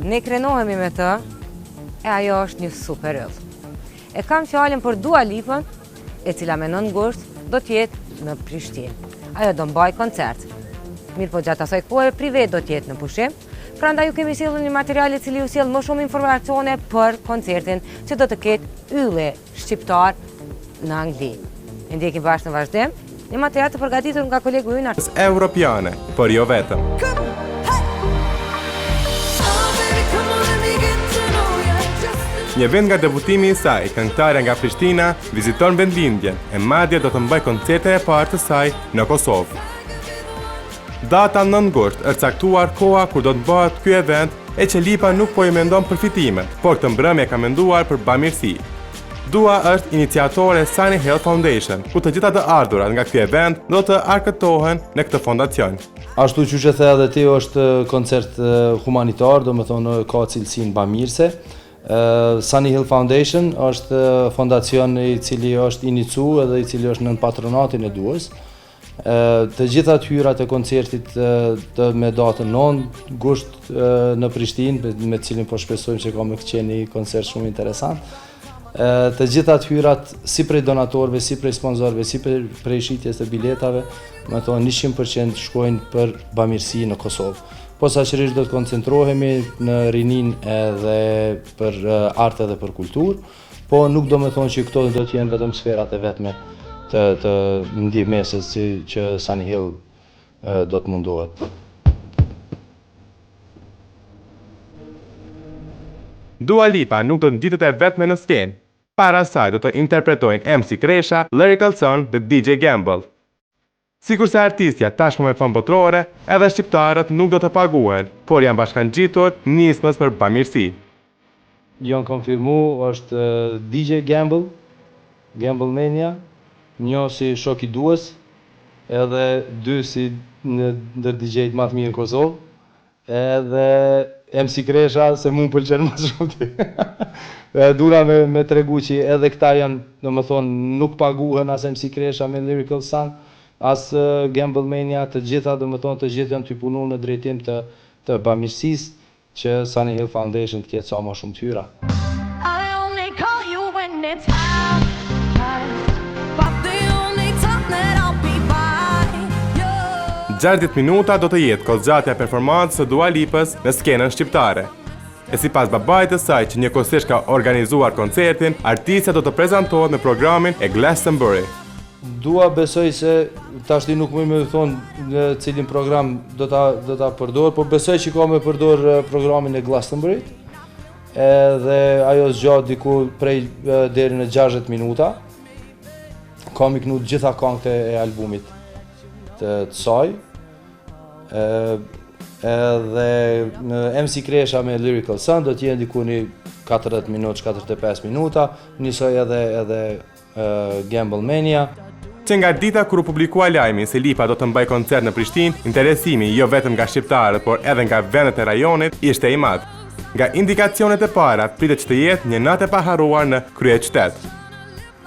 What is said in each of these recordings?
Ne krenohemi me të, e ajo është një super yll. E kam fjalën për Dua Lipën, e cila me 9 gusht do t'jetë në Prishtinë. Ajo do mbaj koncert. Mirë po gjatë asaj kohe privet do t'jetë në pushim, prandaj ju kemi sjellur një material i cili ju sjell më shumë informacione për koncertin që do të ketë ylli shqiptar në Angli. E ndjekim bashkë në vazhdim një material të përgatitur nga kolegu ynë Europiane, por jo vetëm. Një vend nga debutimi i saj, këngëtarja nga Prishtina viziton vendlindjen e madje do të mbajë koncerte e parë të saj në Kosovë. Data 9 gusht është caktuar koha kur do të bëhet ky event e që Lipa nuk po i mendon përfitimet, por këtë mbrëmje ka menduar për bamirësi. Dua është iniciatore Sunny Hill Foundation, ku të gjitha të ardhurat nga ky event do të arkëtohen në këtë fondacion. Ashtu që the edhe ti është koncert humanitar, do më thonë ka cilësinë bamirëse. Sunny Hill Foundation është fondacion i cili është inicu edhe i cili është nën patronatin e Duas. Të gjitha të hyrat e koncertit me datën 9 gusht në Prishtinë, me cilin po shpresojmë që ka me qenë një koncert shumë interesant. Të gjitha të hyrat si prej donatorëve, si prej sponsorëve, si prej shitjes të biletave, me thonë 100% shkojnë për bamirësi në Kosovë. Posaçërisht do të koncentrohemi në rinin edhe për arte dhe për kulturë, po nuk do me thonë që këto do të jenë vetëm sferat e vetme të ndihmesës që Sunny Hill do të mundohet. Dua Lipa nuk do të ngjitet e vetme në skenë. Para saj do të interpretojnë MC Kresha, Lyrical Son dhe DJ Gamble. Sikurse artistja tashmë me fam botërore, edhe shqiptarët nuk do të paguhen, por janë bashkangjitur nismës për bamirësi. Janë konfirmu është DJ Gamble, Gamble Mania, një si shok i Duas, edhe dy si ndër DJ-t më të mirë në Kosovë, edhe MC Kresha se mu më pëlqen më shumë ti. Dura me tregu që edhe këta janë, do më thonë, nuk paguhen as MC Kresha me Lyrical Sun, as Gamble Mania, të gjitha, do më thonë, të gjithë janë të punu në drejtim të bamirësisë që Sunny Hill Foundation të ketë sa më shumë të hyra. 60 minuta do të jetë kozgjatja e performancës së Dua Lipës në skenën shqiptare. E sipas babait të saj që njëkohësisht ka organizuar koncertin, artistja do të prezantohet në programin e Glastonbury. Dua besoj se tash nuk më me thonë në cilin program do ta përdor, por besoj që ka me përdor programin e Glastonbury. Edhe ajo zgjat diku prej deri në 60 minuta. Ka mi knu gjitha këngët e albumit të saj. Edhe në MC Kresha me Lyrical Sun do t'jenë diku një 40 minuta, 45 minuta, njësoj edhe Gamble Mania. Që nga dita kur u publikua lajmi se Lipa do të mbaj koncert në Prishtinë, interesimi jo vetëm nga shqiptarët, por edhe nga vendet e rajonit ishte i madh. Nga indikacionet e para, pritet që të jetë një natë e paharruar në kryeqytet.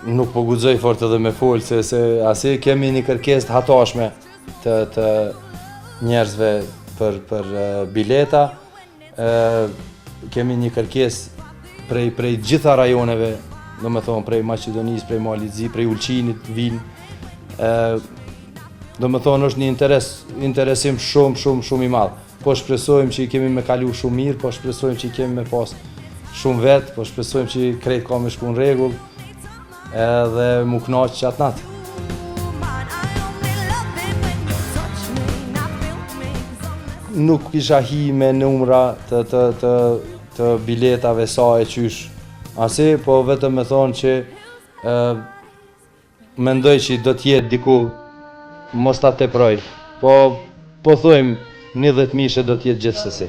Nuk po guxoj fort edhe me fol se asi kemi një kërkesë të hatashme të njerëzve për bileta. Kemi një kërkesë prej gjitha rajoneve, do me thonë prej Maqedonisë, prej Malizi, prej Ulqinit, Vin. Do me thonë është një interesim shumë i madh. Po shpresojmë që i kemi me kalu shumë mirë, po shpresojmë që i kemi me pas shumë vetë, po shpresojmë që krejt ka me shku në rregull, edhe mu knaq që atë natë. Nuk kisha hi me numra të biletave sa e qysh asi, po vetëm me thonë që mendoj që do t'jetë diku mos ta teproj, po thojmë 10.000 do t'jetë gjithsesi.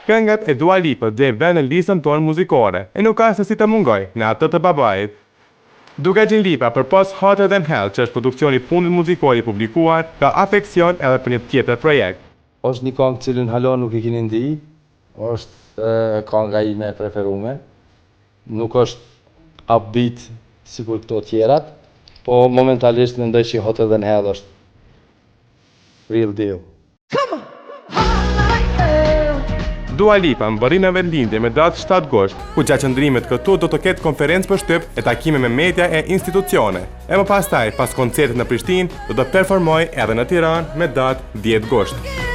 Këngët e Dua Lipës dhe vënë në listën tonë muzikore, e nuk ka se si të mungoj në atë të babait. Duke qenë Lipa për Post Hotter Than Hell, që është produksioni fundit muzikor i publikuar, ka afeksion edhe për një tjetër projekt. Është një këngë cilën hala nuk i keni ndi, është kënga ime e preferume. Nuk është upbeat sikur këto tjerat, po momentalisht mendoj që Hotter Than Hell është real deal. Come on! Dua Lipa mbërrin në vendlindje me datë 7 gusht, ku gjatë qëndrimit këtu do të ketë konferencë për shtyp e takime me media e institucione. E më pastaj, pas koncertit në Prishtinë, do të performoj edhe në Tiranë me datë 10 gusht.